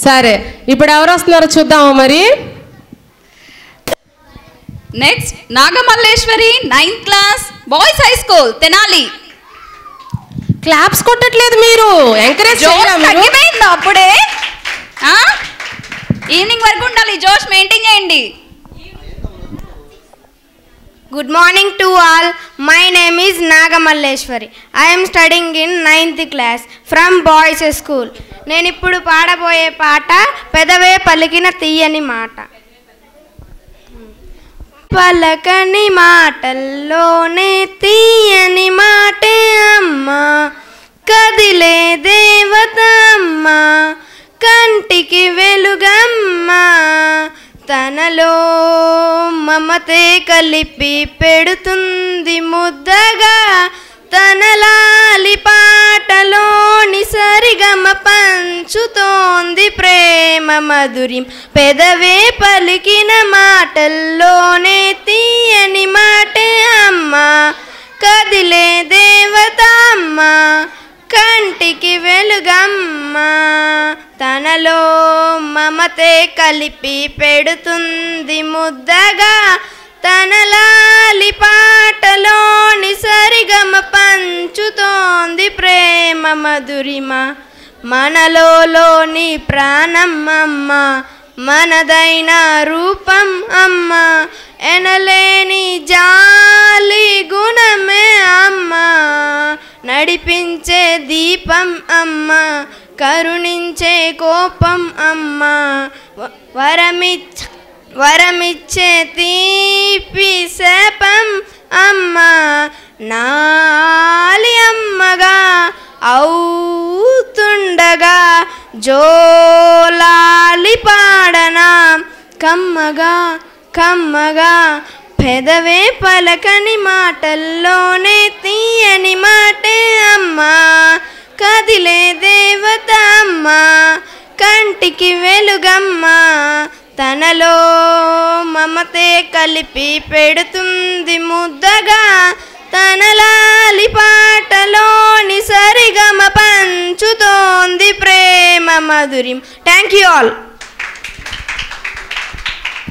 సరే, ఇప్పుడు ఎవరు వస్తున్నారో చూద్దాము మరి. Next Nagamalleswari, 9th class, boys high school, Tenali. Claps కొట్టట్లేదు మీరు, ఎంకరేజ్ తగ్గిపోయింది అప్పుడే. ఈవినింగ్ వరకు ఉండాలి, జోష్ మెయింటైన్ చేయండి. Good morning to all. My name is Nagamalleshwari. I am studying in 9th class from boys school. నేను ఇప్పుడు పాడబోయే పాట పెదవే పలికిన తీయని మాట. పలకని మాటల్లోనే తీయని మాటే అమ్మ, కదిలే దేవత అమ్మ, కంటికి వెలుగమ్మ, తనలో మమతే కలిపి పెడుతుంది ముద్దగా, తన లాలి పాటలోని సరిగమ పంచుతోంది ప్రేమ మధుర్యం. పెదవే పలికిన మాటల్లోనే తీయని మాటే అమ్మ, కదిలే దేవత అమ్మ, కంటికి వెలుగమ్మ, తనలో మమతే కలిపి పెడుతుంది ముద్దగా, తన లాలి పాటలోని సరిగమ పంచుతోంది ప్రేమ మధురిమ. మనలోని ప్రాణం అమ్మ, మనదైన రూపం అమ్మ, ఎనలేని జాలి గుణమే అమ్మ, నడిపించే దీపం అమ్మ, కరుణించే కోపం అమ్మ, వరమిచ్చే తీపి శాపం అమ్మ, నాలి అమ్మగా అవుతుండగా జోలాలి పాడనా కమ్మగా కమ్మగా. పెదవే పలకని మాటల్లోనే తీయని మాటే అమ్మ, కదిలే దేవత అమ్మ, కంటికి వెలుగమ్మ, తనలో మమతే కలిపి పెడుతుంది ముద్దగా, తన